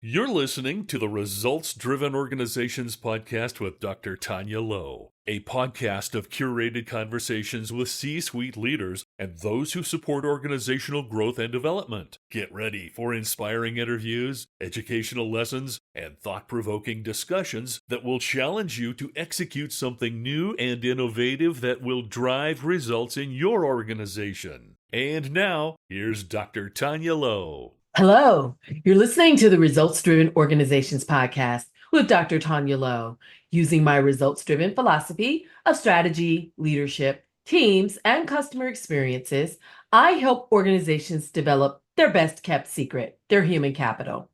You're listening to the Results Driven Organizations podcast with Dr. Tanya Lowe, a podcast of curated conversations with C-suite leaders and those who support organizational growth and development. Get ready for inspiring interviews, educational lessons, and thought-provoking discussions that will challenge you to execute something new and innovative that will drive results in your organization. And now, here's Dr. Tanya Lowe. Hello, you're listening to the Results Driven Organizations podcast with Dr. Tanya Lowe. Using my results driven philosophy of strategy, leadership, teams, and customer experiences, I help organizations develop their best kept secret, their human capital.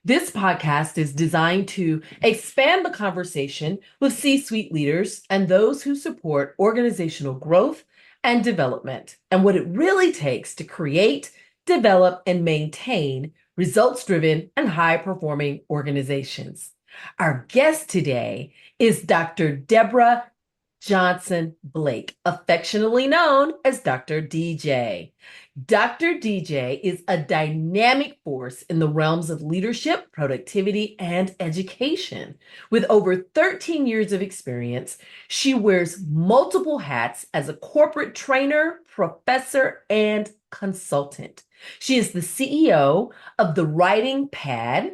This podcast is designed to expand the conversation with C-suite leaders and those who support organizational growth and development, and what it really takes to create, develop, and maintain results-driven and high-performing organizations. Our guest today is Dr. Deborah Johnson Blake, affectionately known as Dr. DJ. Dr. DJ is a dynamic force in the realms of leadership, productivity, and education. With over 13 years of experience, she wears multiple hats as a corporate trainer, professor, and consultant. She is the CEO of the Writing Pad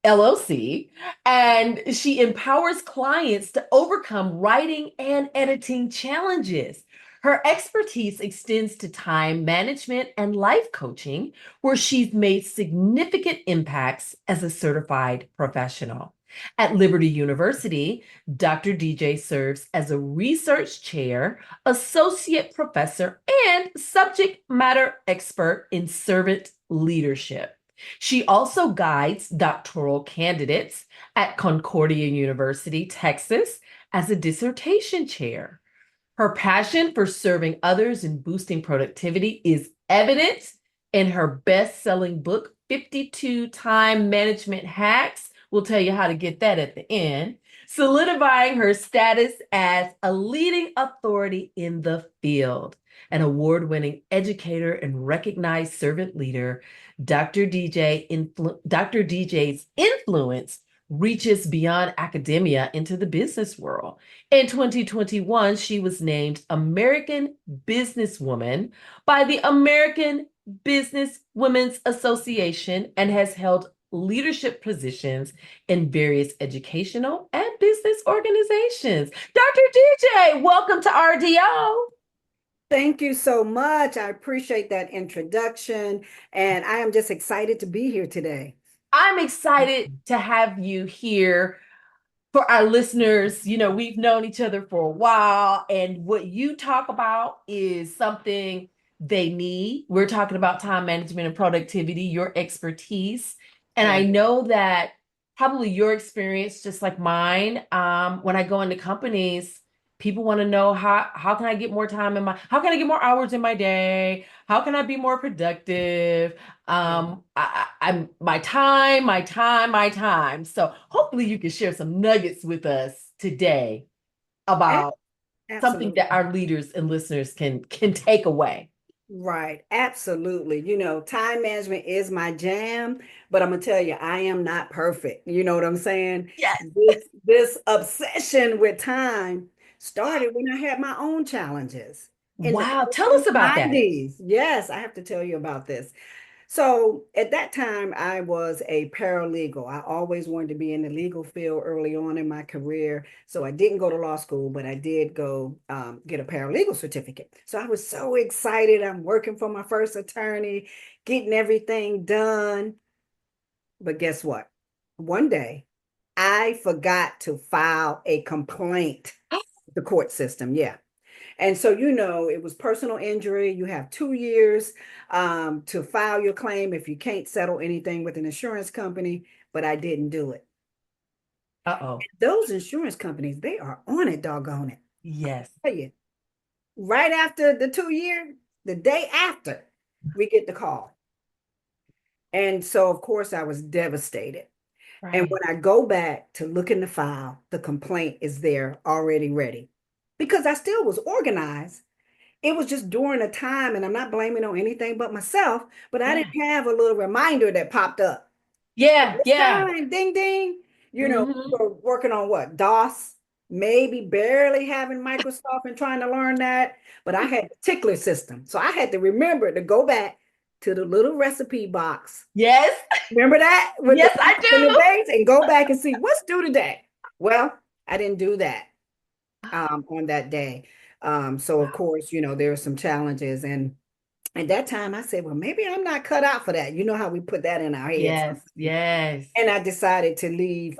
LLC, and she empowers clients to overcome writing and editing challenges. Her expertise extends to time management and life coaching, where she's made significant impacts as a certified professional. At Liberty University, Dr. DJ serves as a research chair, associate professor, and subject matter expert in servant leadership. She also guides doctoral candidates at Concordia University Texas as a dissertation chair. Her passion for serving others and boosting productivity is evident in her best-selling book, 52 Time Management Hacks. We'll tell you how to get that at the end. Solidifying her status as a leading authority in the field. An award-winning educator and recognized servant leader, Dr. DJ's influence reaches beyond academia into the business world. In 2021, she was named American Businesswoman by the American Business Women's Association and has held leadership positions in various educational and business organizations. Dr. DJ, welcome to RDO. Thank you so much. I appreciate that introduction, and I am just excited to be here today. I'm excited to have you here. For our listeners, we've known each other for a while, and what you talk about is something they need. We're talking about time management and productivity, your expertise. And I know that probably your experience, just like mine, when I go into companies, people want to know how can I get more time how can I get more hours in my day? How can I be more productive? I'm my time. So hopefully you can share some nuggets with us today about something that our leaders and listeners can take away. Right. Absolutely. Time management is my jam, but I'm going to tell you, I am not perfect. You know what I'm saying? Yes. This obsession with time started when I had my own challenges. Wow. Tell us about that. Yes, I have to tell you about this. So at that time, I was a paralegal. I always wanted to be in the legal field early on in my career. So I didn't go to law school, but I did go get a paralegal certificate. So I was so excited. I'm working for my first attorney, getting everything done. But guess what? One day, I forgot to file a complaint with the court system. Yeah. And so, it was personal injury. You have 2 years to file your claim if you can't settle anything with an insurance company, but I didn't do it. Uh-oh. Those insurance companies, they are on it, doggone it. Yes. I'll tell you, right after the 2 year, the day after, we get the call. And so, of course, I was devastated. Right. And when I go back to look in the file, the complaint is there already ready. Because I still was organized. It was just during a time, and I'm not blaming on anything but myself, but I didn't have a little reminder that popped up. Yeah, It's yeah. time, ding, ding. Hmm. We're working on what? DOS, maybe barely having Microsoft and trying to learn that. But I had the tickler system. So I had to remember to go back to the little recipe box. Yes. Remember that with the Yes, times I and the do. dates and go back and see what's due today. Well, I didn't do that on that day. So of course, there are some challenges. And at that time I said, well, maybe I'm not cut out for that. You know how we put that in our heads. Yes, yes. And I decided to leave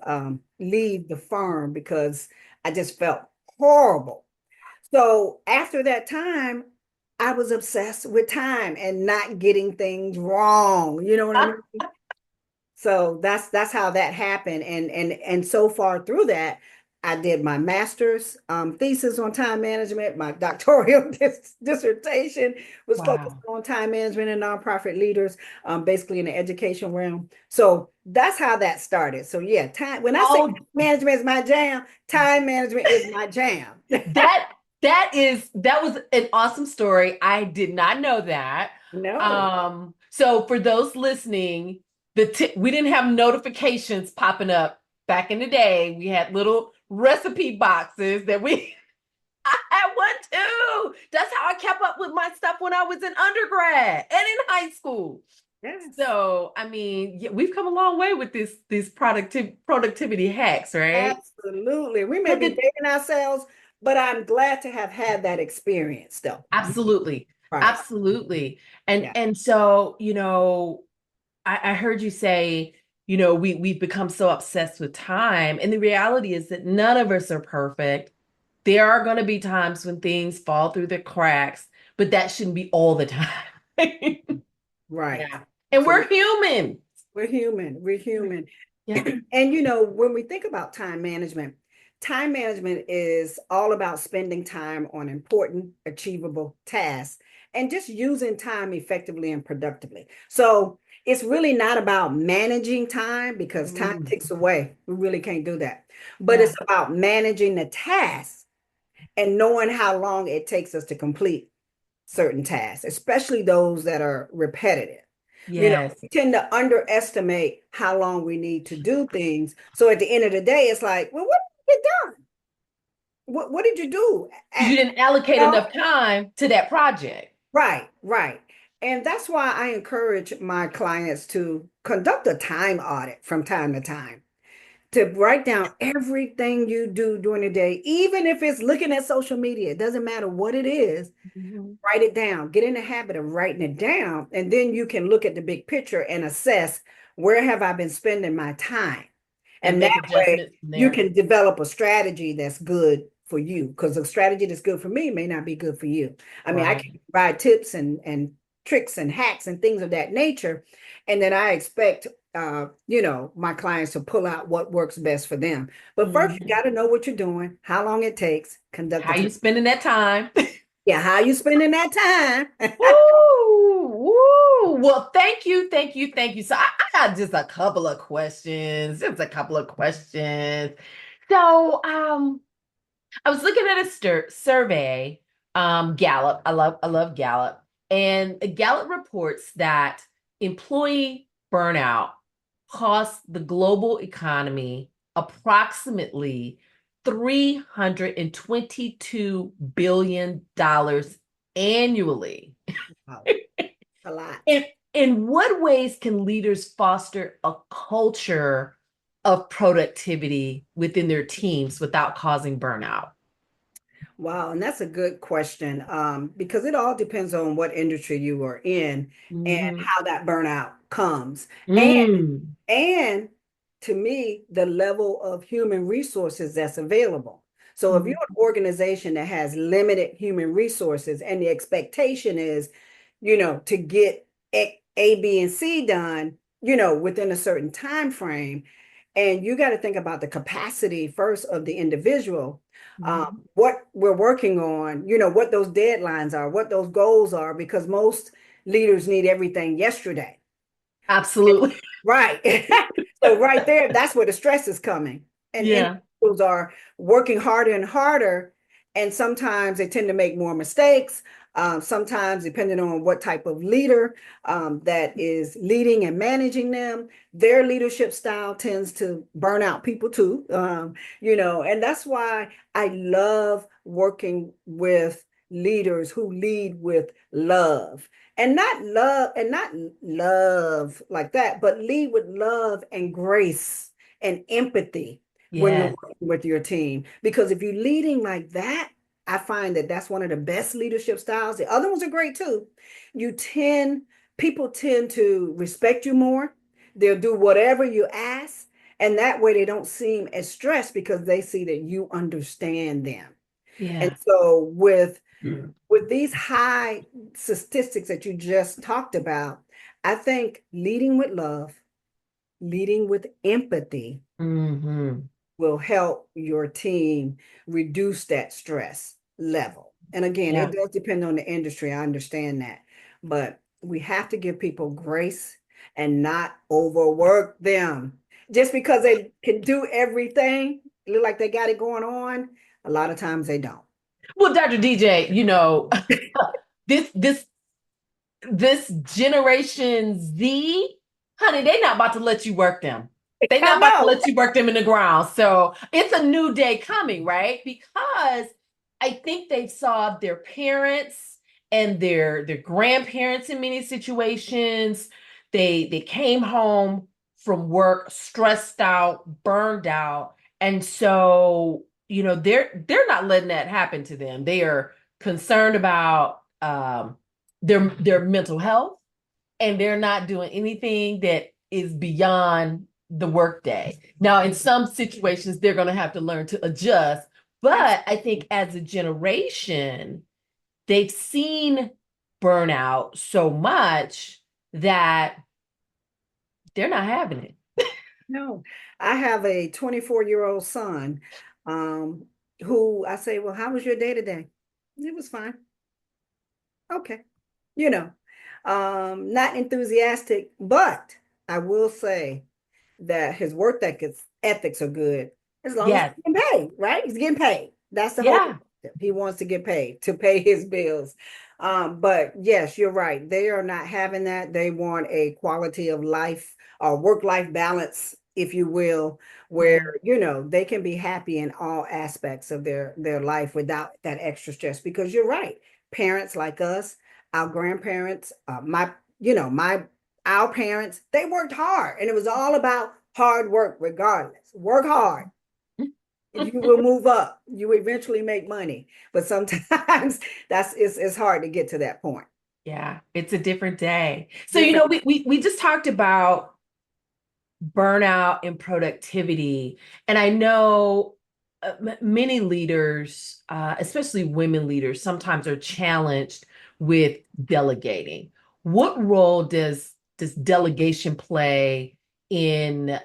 the firm because I just felt horrible. So after that time, I was obsessed with time and not getting things wrong. You know what I mean? So that's how that happened. And so far through that, I did my master's thesis on time management. My doctoral dissertation was focused Wow. on time management and nonprofit leaders, basically in the education realm. So that's how that started. So yeah, time. When I say Oh, management is my jam, time management is my jam. that that was an awesome story. I did not know that. No. So for those listening, we didn't have notifications popping up back in the day. We had little recipe boxes that we I had one too. That's how I kept up with my stuff when I was in undergrad and in high school. Yes. So, I mean, yeah, we've come a long way with these productivity hacks, right? Absolutely. We may But be dating ourselves, but I'm glad to have had that experience though. absolutely, Right. absolutely. And Yeah. and so, I heard you say, we've become so obsessed with time. And the reality is that none of us are perfect. There are going to be times when things fall through the cracks, but that shouldn't be all the time. Right. Yeah. And So we're human. we're human. We're human. Yeah. And when we think about time management is all about spending time on important, achievable tasks and just using time effectively and productively. So it's really not about managing time because time Mm, ticks away. We really can't do that. But yeah. it's about managing the tasks and knowing how long it takes us to complete certain tasks, especially those that are repetitive. Yes. We tend to underestimate how long we need to do things. So at the end of the day, it's like, well, what did you get done? What did you do? Because you didn't allocate Well, enough time to that project. right, right. And that's why I encourage my clients to conduct a time audit from time to time, to write down everything you do during the day, even if it's looking at social media. It doesn't matter what it is. Mhm. Write it down. Get in the habit of writing it down, and then you can look at the big picture and assess where have I been spending my time. And And make that way adjustments from you there. can develop a strategy that's good for you, because a strategy that's good for me may not be good for you. I mean, I Right. can provide tips and tricks and hacks and things of that nature. And then I expect my clients to pull out what works best for them. But first, you Mhm. got to know what you're doing, how long it takes, conduct the How you time. spending that time? Yeah, how you spending that time? Woo, woo. Well, thank you, thank you, thank you. So I got just a couple of questions. Just a couple of questions. So, I was looking at a survey, Gallup. I love Gallup, and Gallup reports that employee burnout costs the global economy approximately $322 billion annually. Wow, a lot. In what ways can leaders foster a culture of productivity within their teams without causing burnout? Wow, and that's a good question, because it all depends on what industry you are in and Mhm. how that burnout comes. And Mm. and to me, the level of human resources that's available. So if you're Mhm. an organization that has limited human resources and the expectation is, to get A, B, and C done, within a certain time frame, and you got to think about the capacity first of the individual, Mhm. what we're working on, what those deadlines are, what those goals are, because most leaders need everything yesterday. Absolutely. Right. So right there, that's where the stress is coming. And Yeah. individuals are working harder and harder. And sometimes they tend to make more mistakes. Sometimes, depending on what type of leader that is leading and managing them, their leadership style tends to burn out people too. And that's why I love working with leaders who lead with love and not love like that, but lead with love and grace and empathy when you're Yes. working with your team. Because if you're leading like that, I find that that's one of the best leadership styles. The other ones are great too. People tend to respect you more. They'll do whatever you ask. And that way they don't seem as stressed because they see that you understand them. And Yeah. so with these high statistics that you just talked about, I think leading with love, leading with empathy Mm-hmm. will help your team reduce that stress level. And again, Yeah. it does depend on the industry. I understand that. But we have to give people grace and not overwork them. Just because they can do everything, look like they got it going on, a lot of times they don't. Well, Dr. DJ, this this this Generation Z, honey, they not about to let you work them. They I not about to know. let you work them in the ground. So it's a new day coming, right? Because I think they've saw their parents and their grandparents in many situations. They came home from work stressed out, burned out, and so they're not letting that happen to them. They are concerned about their mental health, and they're not doing anything that is beyond the workday. Now, in some situations, they're going to have to learn to adjust. But I think as a generation, they've seen burnout so much that they're not having it. No, I have a 24-year-old son who I say, well, how was your day today? It was fine. Okay. You know, not enthusiastic, but I will say that his work ethics are good as long as Yes. he's getting paid, right? He's getting paid. That's the whole Yeah. concept. He wants to get paid to pay his bills. But yes, you're right. They are not having that. They want a quality of life or work-life balance, if you will, where Yeah. they can be happy in all aspects of their life without that extra stress. Because you're right, parents like us, our grandparents, my our parents, they worked hard, and it was all about hard work regardless. Work hard. You will move up. You eventually make money. But sometimes it's hard to get to that point. Yeah, it's a different day. So, Different. we just talked about burnout and productivity. And I know many leaders, especially women leaders, sometimes are challenged with delegating. What role does delegation play in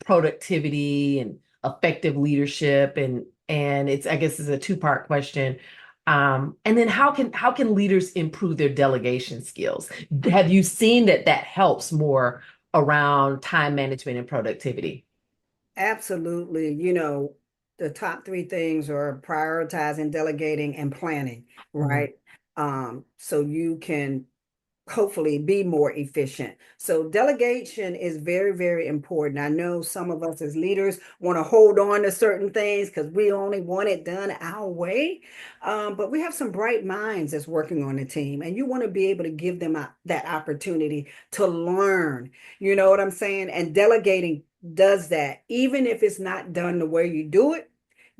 productivity and effective leadership? And it's, I guess, it's a two-part question. And then how can leaders improve their delegation skills? Have you seen that helps more around time management and productivity? Absolutely. The top three things are prioritizing, delegating, and planning, Mhm. right? So you can hopefully be more efficient. So delegation is very, very important. I know some of us as leaders want to hold on to certain things because we only want it done our way. But we have some bright minds that's working on the team, and you want to be able to give them that opportunity to learn. You know what I'm saying? And delegating does that. Even if it's not done the way you do it,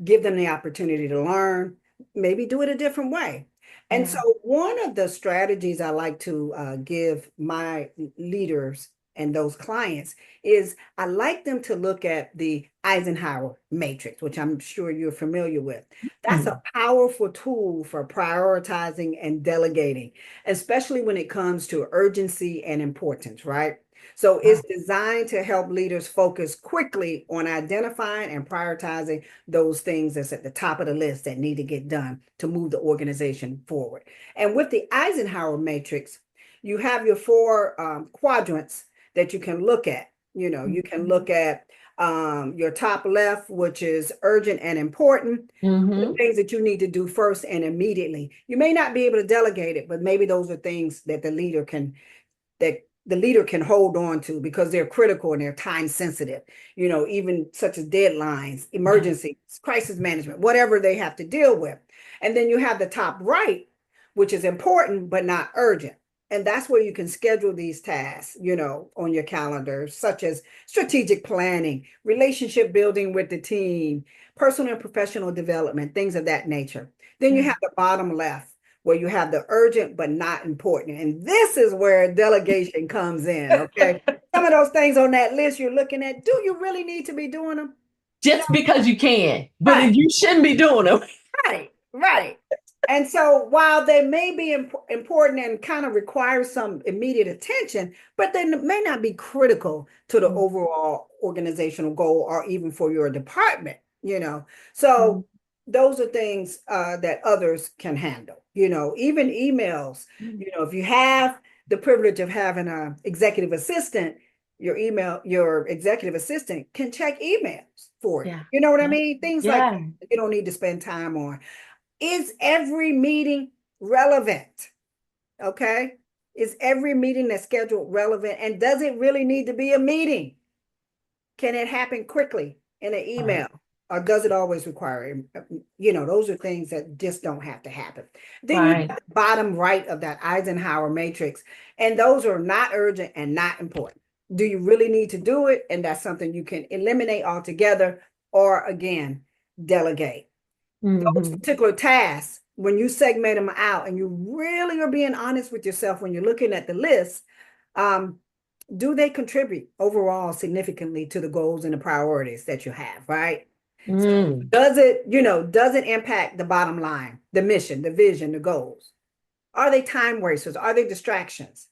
give them the opportunity to learn, maybe do it a different way. And so, Yeah. one of the strategies I like to give my leaders and those clients is I like them to look at the Eisenhower matrix, which I'm sure you're familiar with. That's a Mm. powerful tool for prioritizing and delegating, especially when it comes to urgency and importance, right? So it's Wow. designed to help leaders focus quickly on identifying and prioritizing those things that's at the top of the list that need to get done to move the organization forward. And with the Eisenhower matrix, you have your four quadrants that you can look at. You can look at your top left, which is urgent and important, the things that you need to do first and immediately. You may not be able to delegate it, but maybe those are things that the leader can hold on to because they're critical and they're time sensitive, even such as deadlines, emergencies, crisis management, whatever they have to deal with. And then you have the top right, which is important but not urgent. And that's where you can schedule these tasks, on your calendar, such as strategic planning, relationship building with the team, personal and professional development, things of that nature. Then you have the bottom left, where you have the urgent but not important. And this is where delegation comes in, okay? Some of those things on that list you're looking at, do you really need to be doing them? Just because you can, but you shouldn't be doing them. Right. And so while they may be important and kind of require some immediate attention, but they may not be critical to the overall organizational goal or even for your department, So those are things that others can handle, even emails, if you have the privilege of having an executive assistant, your executive assistant can check emails for you. You know what I mean? Things like that you don't need to spend time on. Is every meeting relevant? Okay. Is every meeting that's scheduled relevant? And does it really need to be a meeting? Can it happen quickly in an email? Or does it always require, those are things that just don't have to happen. Then you have the bottom right of that Eisenhower matrix, and those are not urgent and not important. Do you really need to do it? And that's something you can eliminate altogether, or again, delegate. Those particular tasks, when you segment them out and you really are being honest with yourself when you're looking at the list, do they contribute overall significantly to the goals and the priorities that you have, right? So does it impact the bottom line, the mission, the vision, the goals? Are they time wasters? Are they distractions?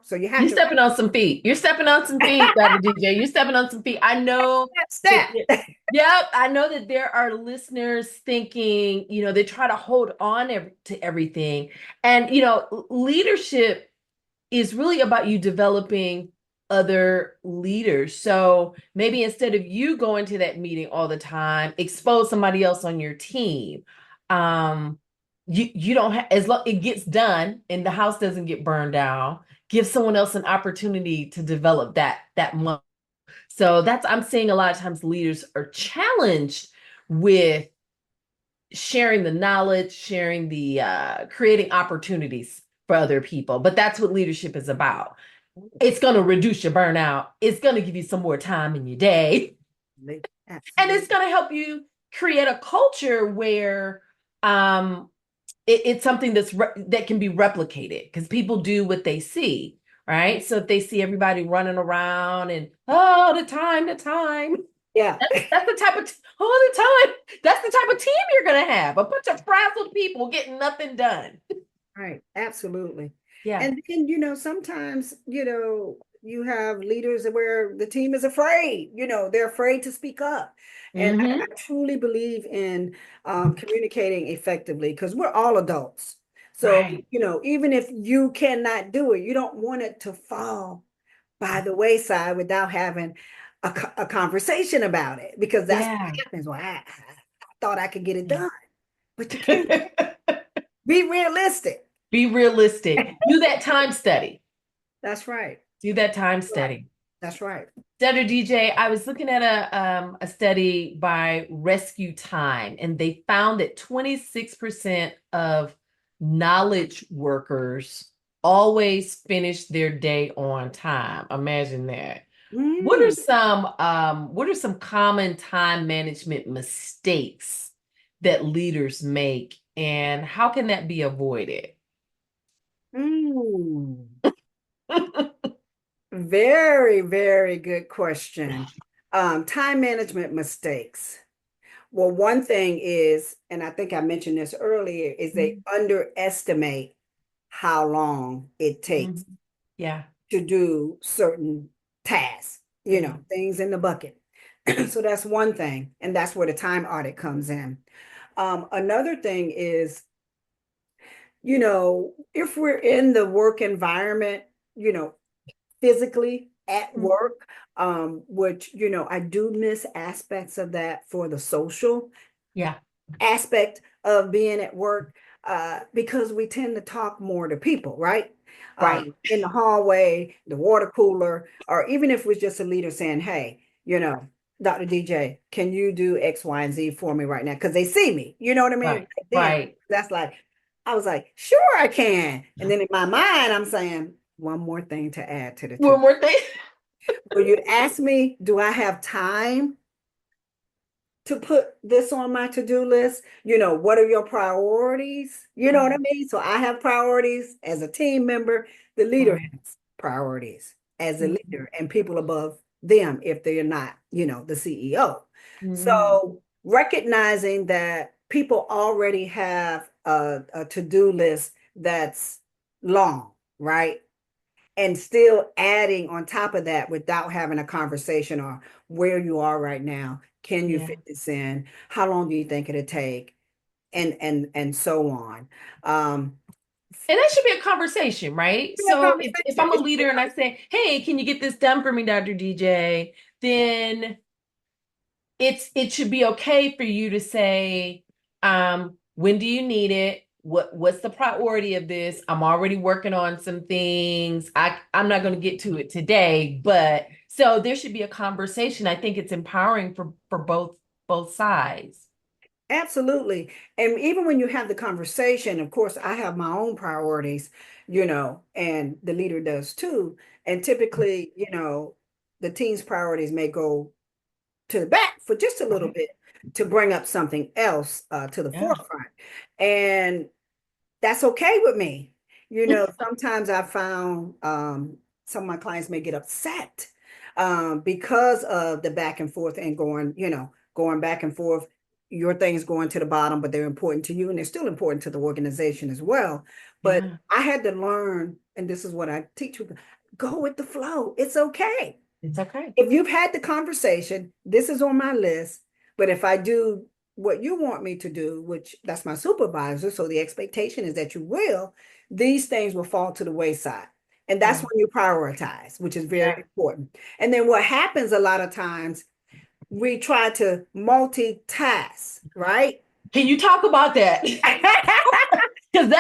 So you have You're stepping on some feet. You're stepping on some feet, Dr. DJ. You're stepping on some feet. I know. I know that there are listeners thinking, they try to hold on to everything. And, leadership is really about you developing other leaders. So maybe instead of you going to that meeting all the time, expose somebody else on your team. You don't have, as long it gets done and the house doesn't get burned down, give someone else an opportunity to develop that month. So I'm seeing a lot of times leaders are challenged with sharing the knowledge, sharing the creating opportunities for other people. But that's what leadership is about. It's going to reduce your burnout. It's going to give you some more time in your day. And it's going to help you create a culture where it's something that can be replicated because people do what they see, right? So if they see everybody running around and the time, yeah, that's the type of the time. That's the type of team you're gonna have. A bunch of frazzled people getting nothing done. Right, absolutely. Yeah, and then sometimes you have leaders where the team is afraid. They're afraid to speak up. And I truly believe in communicating effectively because we're all adults. So, even if you cannot do it, you don't want it to fall by the wayside without having a conversation about it because that's what happens. Well, I thought I could get it done, but you can't. Be realistic. Be realistic. Do that time study. That's right. Do that time study. That's right. Dr. DJ, I was looking at a study by Rescue Time, and they found that 26% of knowledge workers always finish their day on time. Imagine that. What are some common time management mistakes that leaders make, and how can that be avoided? Very, very good question. Time management mistakes. Well, one thing is, and I think I mentioned this earlier, is they underestimate how long it takes to do certain tasks, things in the bucket. So that's one thing. And that's where the time audit comes in. Another thing is, if we're in the work environment, physically, at work, which, I do miss aspects of that for the social Yeah. aspect of being at work, because we tend to talk more to people, right? Right. In the hallway, the water cooler, or even if it's just a leader saying, hey, Dr. DJ, can you do X, Y, and Z for me right now? Because they see me, you know what I mean? Right. Then Right. that's like, I was like, sure, I can. And then in my mind, I'm saying, one more thing to add to the One two. more thing. When you ask me, do I have time to put this on my to-do list? What are your priorities? You know what I mean? So I have priorities as a team member. The leader Right. has priorities as a Mhm. leader, and people above them if they're not, the CEO. Mhm. So recognizing that people already have a to-do list that's long, right? And still adding on top of that without having a conversation or where you are right now. Can you Yeah. fit this in? How long do you think it'll take? And so on. And that should be a conversation, right? Be a So if conversation. I'm a It should be leader and I say, hey, can you get this done for me, Dr. DJ? Then it should be okay for you to say, when do you need it? What's the priority of this? I'm already working on some things. I'm not going to get to it today, but so there should be a conversation. I think it's empowering for both sides. Absolutely. And even when you have the conversation, of course, I have my own priorities, and the leader does too. And typically, the team's priorities may go to the back for just a little Right. bit to bring up something else to the Yeah. forefront. And that's okay with me. Sometimes I found some of my clients may get upset because of the back and forth and going back and forth. Your things going to the bottom, but they're important to you and they're still important to the organization as well. But Yeah. I had to learn, and this is what I teach people, go with the flow. It's okay. It's okay. If you've had the conversation, this is on my list, but if I do what you want me to do, which that's my supervisor, so the expectation is that you will, these things will fall to the wayside. And that's Yeah. when you prioritize, which is very Yeah. important. And then what happens a lot of times, we try to multitask, right? Can you talk about that? Because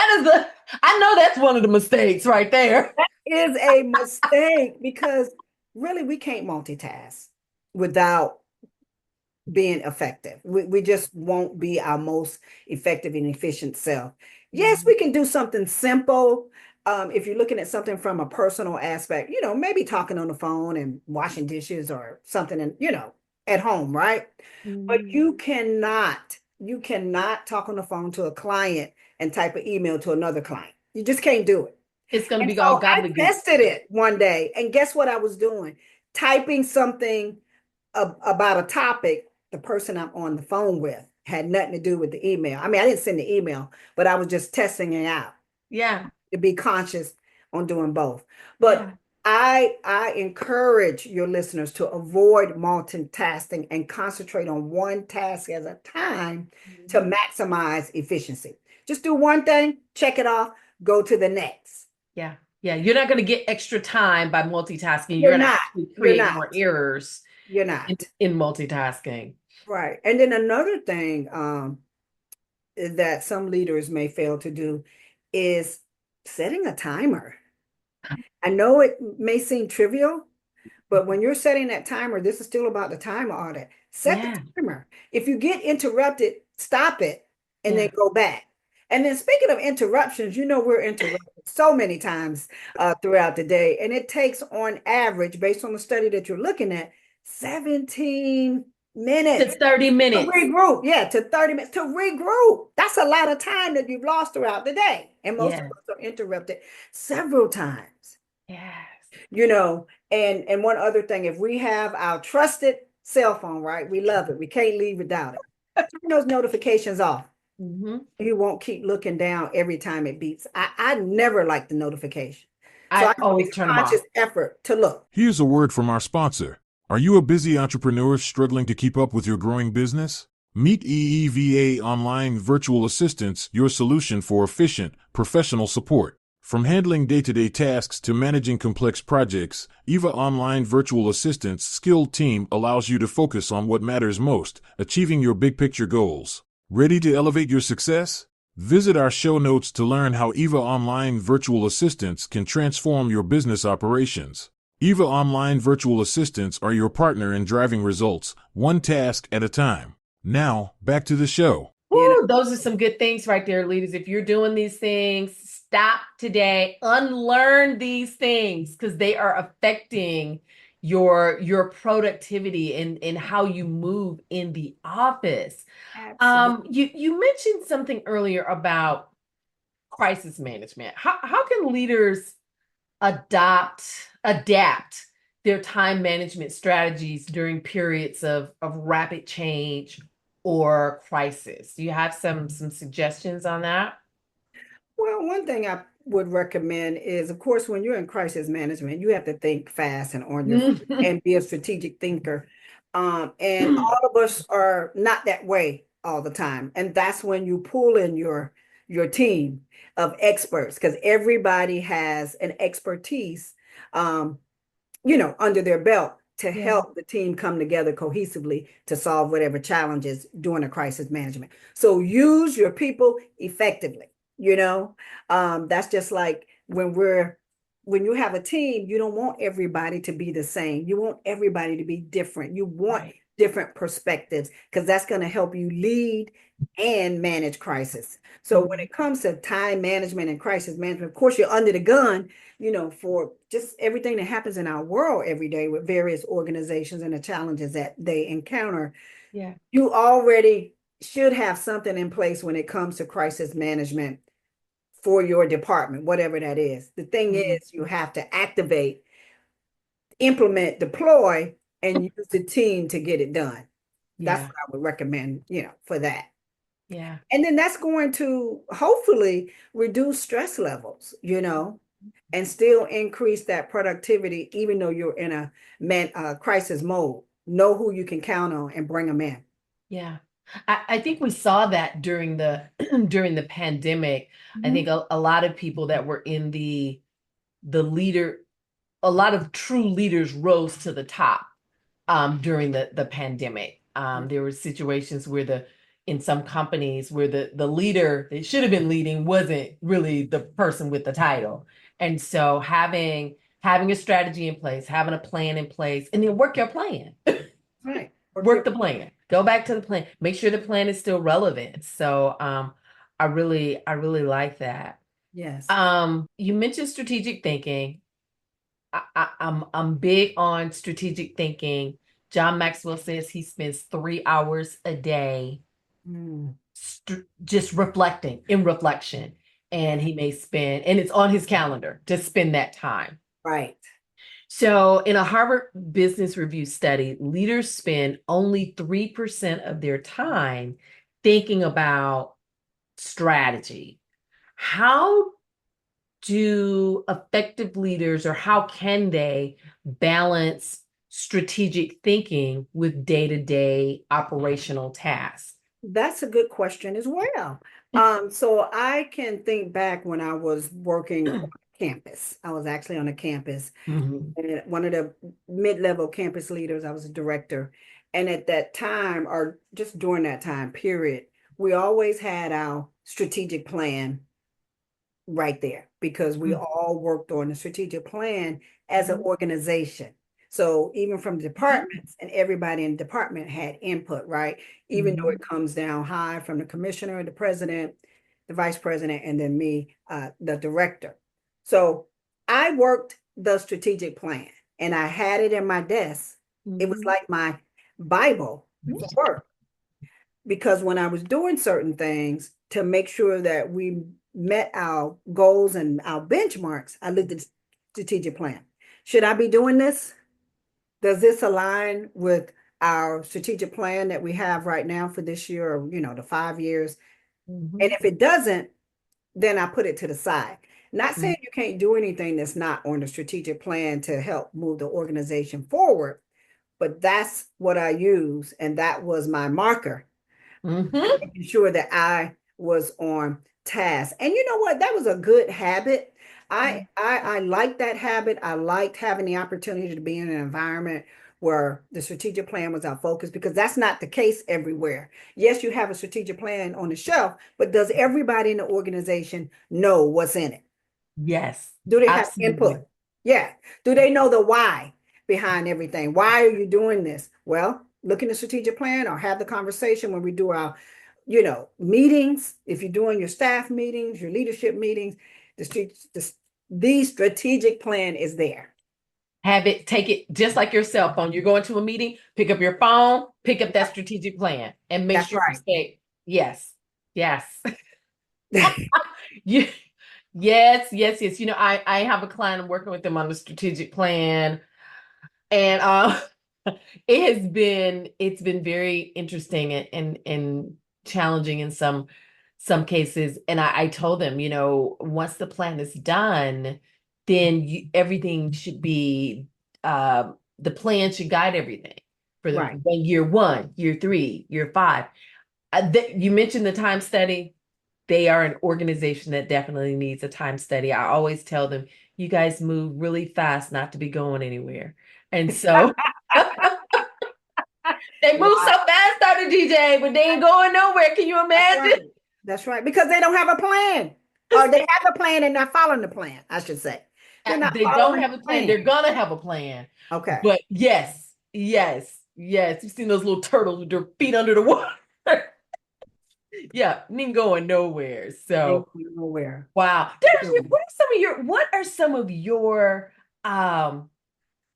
I know that's one of the mistakes right there. Is a mistake because really we can't multitask without being effective. We just won't be our most effective and efficient self. Yes, we can do something simple. If you're looking at something from a personal aspect, maybe talking on the phone and washing dishes or something, and at home, right? But Mhm. you cannot talk on the phone to a client and type an email to another client. You just can't do it. It's going to And be all so I gobbledygook. tested it one day, and guess what I was doing? Typing something about a topic. The person I'm on the phone with had nothing to do with the email. I mean, I didn't send the email, but I was just testing it out Yeah. to be conscious on doing both. But Yeah. I encourage your listeners to avoid multitasking and concentrate on one task at a time to Mhm. maximize efficiency. Just do one thing, check it off, go to the next. Yeah. Yeah. You're not going to get extra time by multitasking. You're You're going to not. actually You're create not. more errors You're in, not. in multitasking. Right. And then another thing that some leaders may fail to do is setting a timer. I know it may seem trivial, but when you're setting that timer, this is still about the time audit. Set the Yeah. timer. If you get interrupted, stop it and then Yeah. go back. And then speaking of interruptions, we're interrupted so many times throughout the day. And it takes on average, based on the study that you're looking at, 17 To minutes 30 to minutes. regroup. Yeah, to 30 minutes to regroup. That's a lot of time that you've lost throughout the day. And most of Yeah. us are interrupted several times, Yes. and one other thing, if we have our trusted cell phone, right, we love it. We can't leave without it. Turn those notifications off. Mhm. You won't keep looking down every time it beeps. I never like the notification. So I I have to always make turn a them conscious off. effort to look. Here's a word from our sponsor. Are you a busy entrepreneur struggling to keep up with your growing business? Meet EEVA Online Virtual Assistants, your solution for efficient, professional support. From handling day-to-day tasks to managing complex projects, EVA Online Virtual Assistant's skilled team allows you to focus on what matters most, achieving your big-picture goals. Ready to elevate your success? Visit our show notes to learn how EVA Online Virtual Assistants can transform your business operations. EVA Online Virtual Assistants are your partner in driving results, one task at a time. Now, back to the show. Ooh, those are some good things right there, leaders. If you're doing these things, stop today, unlearn these things because they are affecting your productivity and how you move in the office. You mentioned something earlier about crisis management. How can leaders adapt their time management strategies during periods of rapid change or crisis? Do you have some suggestions on that? Well, one thing I would recommend is, of course, when you're in crisis management, you have to think fast and on your feet and be a strategic thinker. And all of us are not that way all the time. And that's when you pull in your team of experts, because everybody has an expertise, under their belt to help the team come together cohesively to solve whatever challenges during a crisis management. So use your people effectively. That's just like when you have a team, you don't want everybody to be the same. You want everybody to be different. You want different perspectives because that's going to help you lead and manage crisis. So when it comes to time management and crisis management, of course, you're under the gun, for just everything that happens in our world every day with various organizations and the challenges that they encounter. Yeah. You already should have something in place when it comes to crisis management for your department, whatever that is. The thing is, you have to activate, implement, deploy, and use the team to get it done. That's what I would recommend, for that. Yeah. And then that's going to hopefully reduce stress levels, and still increase that productivity, even though you're in a crisis mode. Know who you can count on and bring them in. Yeah. I think we saw that during the during the pandemic. I think a lot of people that were in the leader, a lot of true leaders rose to the top during the pandemic. There were situations where in some companies where the leader they should have been leading wasn't really the person with the title. And so having a strategy in place, having a plan in place, and then work your plan. Right. Work the plan. Go back to the plan. Make sure the plan is still relevant. So I really like that. Yes. You mentioned strategic thinking. I'm big on strategic thinking. John Maxwell says he spends 3 hours a day just reflecting, in reflection. And he may spend, and it's on his calendar to spend that time. Right. So in a Harvard Business Review study, leaders spend only 3% of their time thinking about strategy. How do effective leaders, or how can they balance strategic thinking with day-to-day operational tasks? That's a good question as well. So I can think back when I was working on campus. I was actually on a campus, and one of the mid-level campus leaders, I was a director. And at that time, or just during that time period, we always had our strategic plan right there because we all worked on the strategic plan as an organization. So even from the departments, and everybody in the department had input, right? Even though it comes down high from the commissioner, the president, the vice president, and then me, the director. So I worked the strategic plan and I had it in my desk. It was like my Bible for work, because when I was doing certain things to make sure that we met our goals and our benchmarks, I looked at the strategic plan. Should I be doing this? Does this align with our strategic plan that we have right now for this year, or, the 5 years? And if it doesn't, then I put it to the side. Not saying you can't do anything that's not on the strategic plan to help move the organization forward, but that's what I use. And that was my marker, making sure that I was on task. And you know what? That was a good habit. I like that habit. I liked having the opportunity to be in an environment where the strategic plan was our focus, because that's not the case everywhere. Yes, you have a strategic plan on the shelf, but does everybody in the organization know what's in it? Yes, Do they have absolutely. input? Yeah. Do they know the why behind everything? Why are you doing this? Well, look in the strategic plan or have the conversation when we do our, meetings. If you're doing your staff meetings, your leadership meetings, the strategic plan is there. Have it, take it just like your cell phone. You're going to a meeting, pick up your phone, pick up that strategic plan, and make That's sure you right. say, yes, yes. Yeah. Yes, yes, yes. I have a client, I'm working with them on the strategic plan, and it's been very interesting and challenging in some cases. And I told them, once the plan is done, then everything should be the plan should guide everything for Right. year 1, year 3, year 5. You mentioned the time study. They are an organization that definitely needs a time study. I always tell them, you guys move really fast not to be going anywhere. And so they move so Wow. fast, Dr. DJ, but they ain't going nowhere. Can you That's imagine? right. That's right. Because they don't have a plan. Or they have a plan and not following the plan, I should say. They're not They don't following have the a plan. plan. They're gonna have a plan. Okay. But yes, yes, yes. You've seen those little turtles with their feet under the water. Yeah, ain't going nowhere. Ain't So going nowhere. wow. What are some of your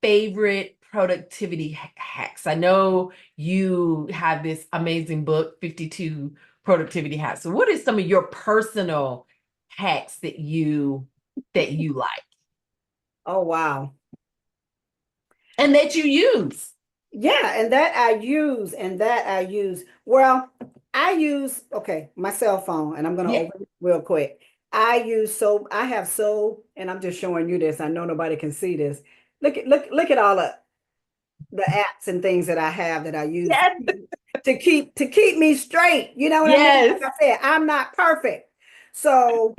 favorite productivity hacks? I know you have this amazing book, 52 Productivity Hacks. So what are some of your personal hacks that you like Oh, wow. and that you use? Yeah, and that I use. Well, okay, my cell phone, and I'm gonna Yeah. open it real quick. I have and I'm just showing you this. I know nobody can see this. Look at all of the apps and things that I have that I use Yes. to keep me straight. You know what I mean? Yes. Like I said, I'm not perfect. So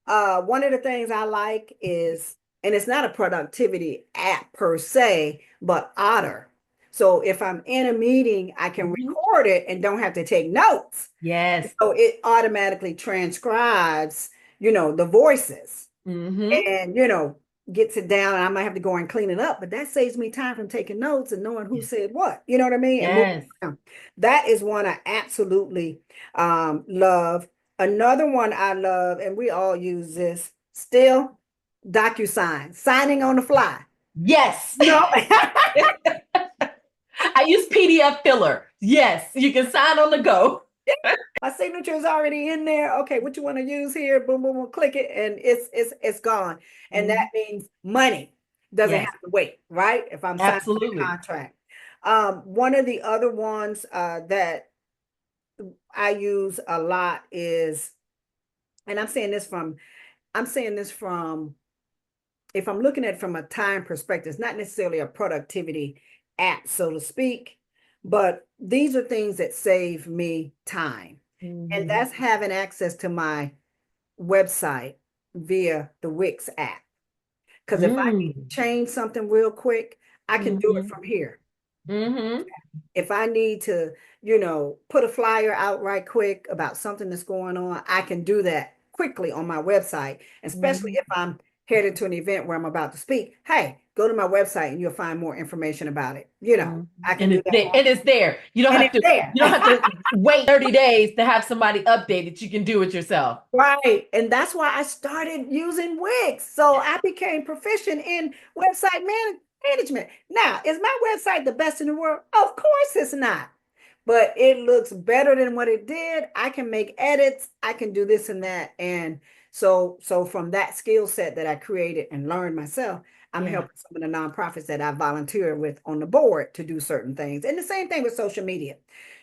one of the things I like is, and it's not a productivity app per se, but Otter. So if I'm in a meeting, I can Mhm. record it and don't have to take notes. Yes. So it automatically transcribes, the voices, Mm-hmm. and, gets it down. I might have to go and clean it up, but that saves me time from taking notes and knowing who said what. You know what I mean? And moving Yes. around. That is one I absolutely love. Another one I love, and we all use this still, DocuSign, signing on the fly. Yes. No. I use PDF filler. Yes, you can sign on the go. My signature is already in there. Okay, what you want to use here? Boom, boom, boom, click it, and it's gone. And that Mhm. means money doesn't Yes, have to wait, right? If I'm signing a absolutely. contract. One of the other ones that I use a lot is, and I'm saying this from if I'm looking at it from a time perspective, it's not necessarily a productivity app, so to speak, but these are things that save me time. And Mhm. that's having access to my website via the Wix app. Because if I need Mm. to change something real quick, I can do it Mhm. from here. Mhm. If I need to, put a flyer out right quick about something that's going on, I can do that quickly on my website, especially Mhm. if I'm headed to an event where I'm about to speak. Hey, go to my website and you'll find more information about it. Mhm. I can And do it's that. there. And it's there. You don't And have it's to there. you don't have to wait 30 days to have somebody update it. You can do it yourself. Right. And that's why I started using Wix. So I became proficient in management. Now, is my website the best in the world? Of course it's not. But it looks better than what it did. I can make edits. I can do this and that. And so from that skill set that I created and learned myself, I'm Yeah. helping some of the nonprofits that I volunteer with on the board to do certain things. And the same thing with social media.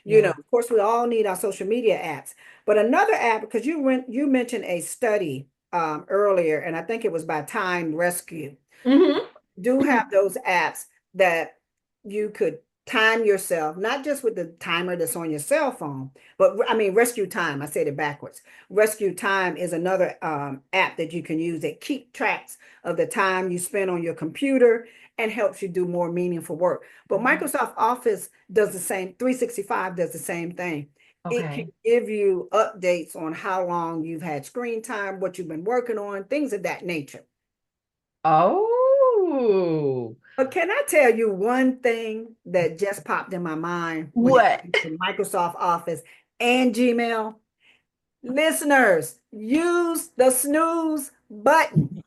Yeah. Of course, we all need our social media apps. But another app, because you mentioned a study earlier, and I think it was by Time Rescue, Mhm. do have those apps that you could time yourself, not just with the timer that's on your cell phone, but I mean, Rescue Time. I said it backwards. Rescue Time is another app that you can use that keep tracks of the time you spend on your computer and helps you do more meaningful work. But Microsoft Office does the same, 365 does the same thing. It can Okay. give you updates on how long you've had screen time, what you've been working on, things of that nature. Oh, But can I tell you one thing that just popped in my mind when it what? comes to Microsoft Office and Gmail? Listeners, use the snooze button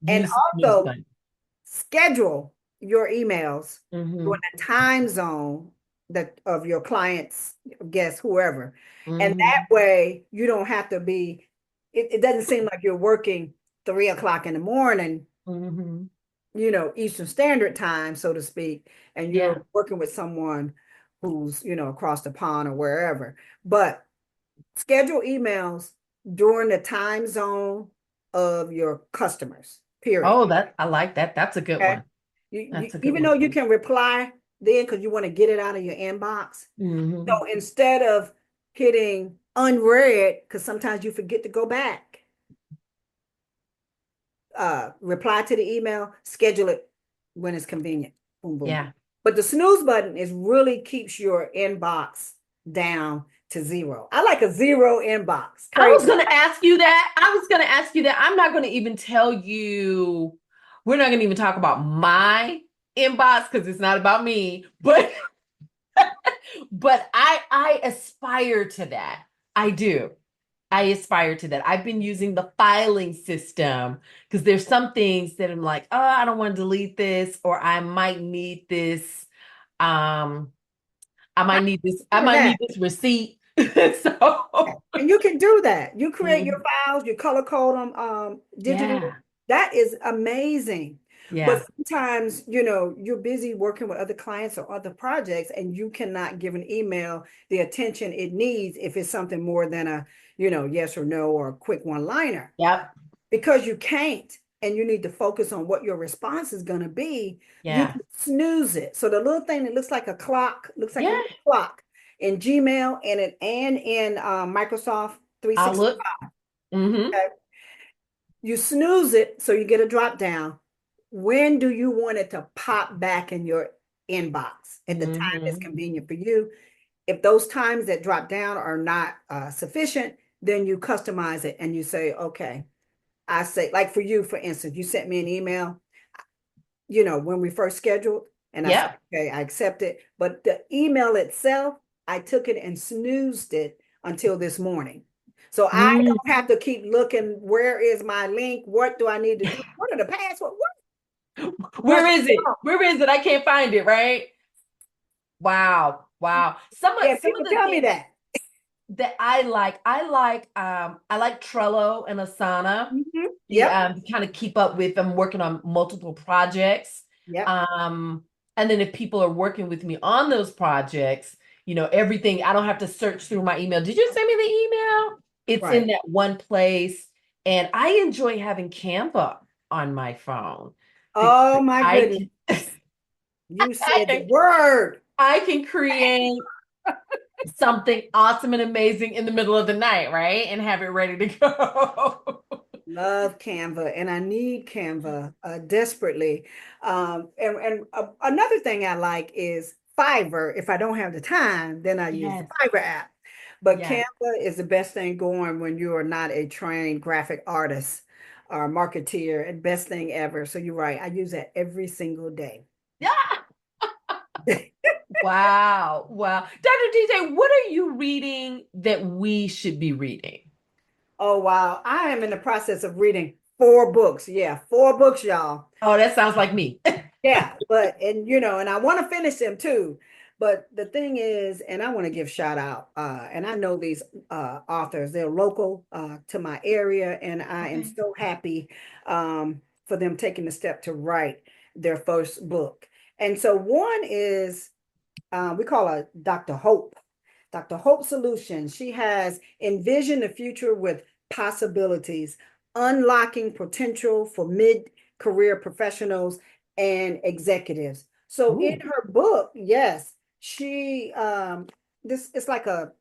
and Use the snooze also button. schedule your emails Mm-hmm. during the time zone that of your clients, guests, whoever. And that Mm-hmm. way you don't have to be, it doesn't seem like you're working 3 o'clock in the morning, Mm-hmm. Eastern Standard Time, so to speak, and Yeah. you're working with someone who's, across the pond or wherever. But schedule emails during the time zone of your customers, period. Oh, I like that. That's a good Okay. one. That's a good Even one. though you can reply then because you want to get it out of your inbox. Mm-hmm. So instead of hitting unread, because sometimes you forget to go back, reply to the email, schedule it when it's convenient. Boom, boom, boom. Yeah. But the snooze button is really keeps your inbox down to zero. I like a zero inbox. I was Crazy. going to ask you that. I was going to ask you that. I'm not going to even tell you, we're not going to even talk about my inbox because it's not about me, but I aspire to that. I do. I aspire to that. I've been using the filing system because there's some things that I'm like, oh, I don't want to delete this, or I might need this. Um, I I understand might that. need this receipt. So, And you can do that. You create your mhm. files, you color code them digitally. Yeah, That is amazing. But yeah, sometimes, you're busy working with other clients or other projects, and you cannot give an email the attention it needs if it's something more than a, yes or no or a quick one-liner. yep, Because you can't, and you need to focus on what your response is going to be, you yeah, can snooze it. So the little thing that looks like a clock, looks like a yeah. little clock in Gmail and in Microsoft I'll 365. look. Mm-hmm. Okay? You snooze it so you get a drop down. When do you want it to pop back in your inbox at the time that's Mm-hmm. convenient for you? If those times that drop down are not sufficient, then you customize it and you say, okay, I say, like for you, for instance, you sent me an email, when we first scheduled, and I said, Yep. okay, I accept it. But the email itself, I took it and snoozed it until this morning. So I Mm. don't have to keep looking, where is my link? What do I need to do? What are the password? Where What's is it? Where is it? I can't find it, right? Wow. Wow. yeah, Some of people the tell me things that. that I like Trello and Asana. Yep. To kind of keep up with. I'm working on multiple projects. Yep. And then if people are working with me on those projects, everything, I don't have to search through my email. Did you send me the email? It's in Right. that one place. And I enjoy having Canva on my phone because Oh my I goodness. can You I said the can word. I can create something awesome and amazing in the middle of the night, right? And have it ready to go. Love Canva, and I need Canva desperately. And another thing I like is Fiverr. If I don't have the time, then I use the Yes. Fiverr app. But Yes. Canva is the best thing going when you are not a trained graphic artist or marketeer, and best thing ever. So you're right. I use that every single day. Yeah. Wow. Wow. Dr. DJ, what are you reading that we should be reading? Oh wow. I am in the process of reading 4 books. Yeah, 4 books, y'all. Oh, that sounds like me. Yeah, and I want to finish them too. But the thing is, and I want to give shout out, and I know these authors, they're local to my area, and I am Okay. so happy for them taking the step to write their first book. And so one is we call her Dr. Hope. Dr. Hope Solutions. She has envisioned the future with possibilities, unlocking potential for mid-career professionals and executives. So in Ooh. her book, yes, she this it's like a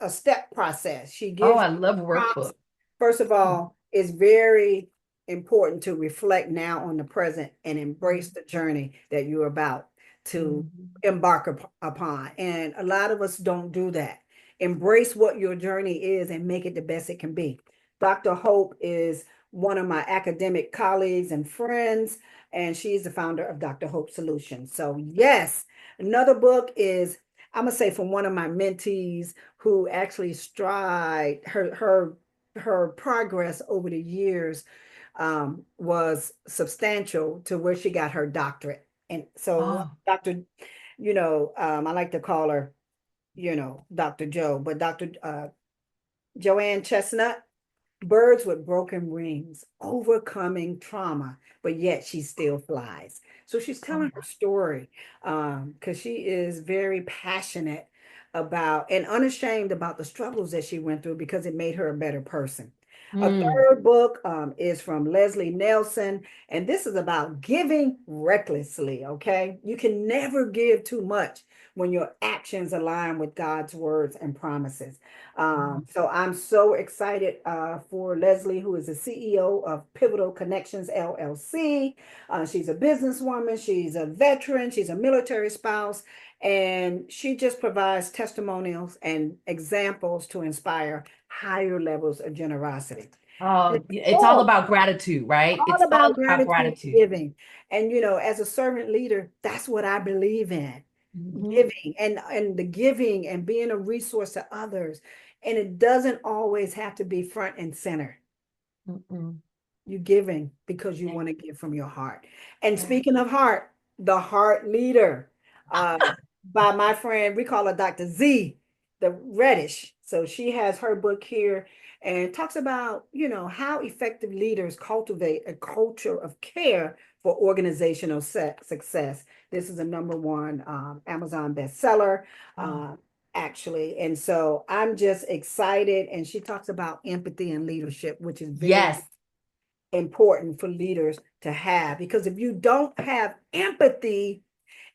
step process. She Oh, gives I you love prompts. workbook. First of all, it's very important to reflect now on the present and embrace the journey that you're about to Mhm. embark upon. And a lot of us don't do that. Embrace what your journey is and make it the best it can be. Dr. Hope is one of my academic colleagues and friends, and she's the founder of Dr. Hope Solutions. So, yes, another book is, I'm gonna say, from one of my mentees who actually stride her progress over the years was substantial to where she got her doctorate. And so, Oh, Dr. I like to call her, Dr. Joe, but Dr. Joanne Chestnut, birds with broken wings, overcoming trauma, but yet she still flies. So she's telling oh. her story because she is very passionate about and unashamed about the struggles that she went through because it made her a better person. A Mm. third book is from Leslie Nelson, and this is about giving recklessly. Okay. You can never give too much when your actions align with God's words and promises. So I'm so excited for Leslie, who is the CEO of Pivotal Connections LLC. She's a businesswoman, she's a veteran, she's a military spouse, and she just provides testimonials and examples to inspire higher levels of generosity. And Oh, of it's all course, about gratitude, right? all It's all about about gratitude and gratitude. giving. And as a servant leader, that's what I believe in. Mhm. Giving and the giving and being a resource to others. And it doesn't always have to be front and center. Mm-mm. You giving because you Yeah, want to give from your heart. And yeah. speaking of heart, the heart leader, uh, by my friend, we call her Dr. Z, the Reddish. So she has her book here and talks about, how effective leaders cultivate a culture of care for organizational success. This is a number one Amazon bestseller. Oh, Uh, Actually. And so I'm just excited. And she talks about empathy and leadership, which is very yes. important for leaders to have, because if you don't have empathy,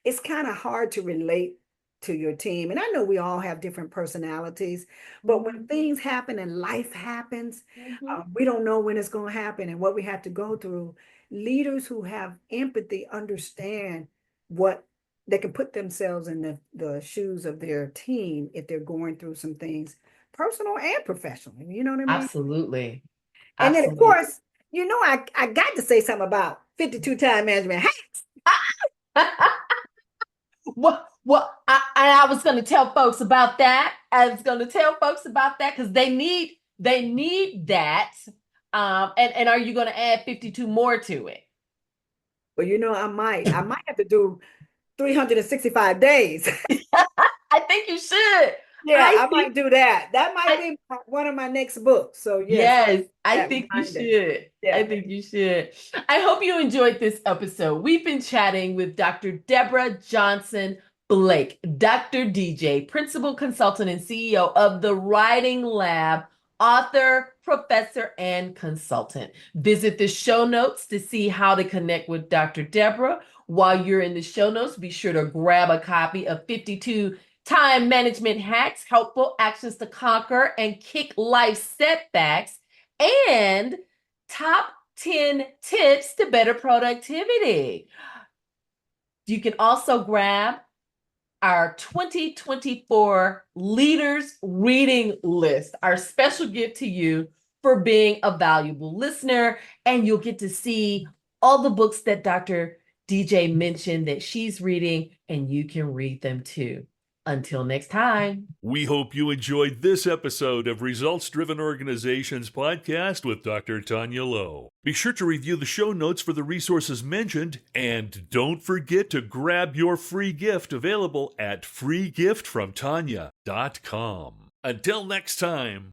it's kind of hard to relate to your team. And I know we all have different personalities, but when Mhm. things happen and life happens, Mhm. we don't know when it's going to happen and what we have to go through. Leaders who have empathy understand what they can put themselves in the shoes of their team if they're going through some things, personal and professional. You know what I mean? Absolutely. And then, of Absolutely. course, I got to say something about 52 time management hacks. I was going to tell folks about that. I was going to tell folks about that because they need that. And are you going to add 52 more to it? But I might have to do 365 days. I think you should. Yeah, I I think might do that. That might I be one of my next books. So yes, Yes, I that think you reminder. should. I Yeah. think you should. I hope you enjoyed this episode. We've been chatting with Dr. Deborah Johnson Blake, Dr. DJ, Principal Consultant and CEO of the Writing Lab, author, professor, and consultant. Visit the show notes to see how to connect with Dr. Deborah. While you're in the show notes, be sure to grab a copy of 52 Time Management Hacks, Helpful Actions to Conquer and Kick Life Setbacks, and Top 10 Tips to Better Productivity. You can also grab our 2024 Leaders Reading List, our special gift to you for being a valuable listener. And you'll get to see all the books that Dr. DJ mentioned that she's reading, and you can read them too. Until next time. We hope you enjoyed this episode of Results Driven Organizations Podcast with Dr. Tanya Lowe. Be sure to review the show notes for the resources mentioned, and don't forget to grab your free gift available at freegiftfromtanya.com. Until next time.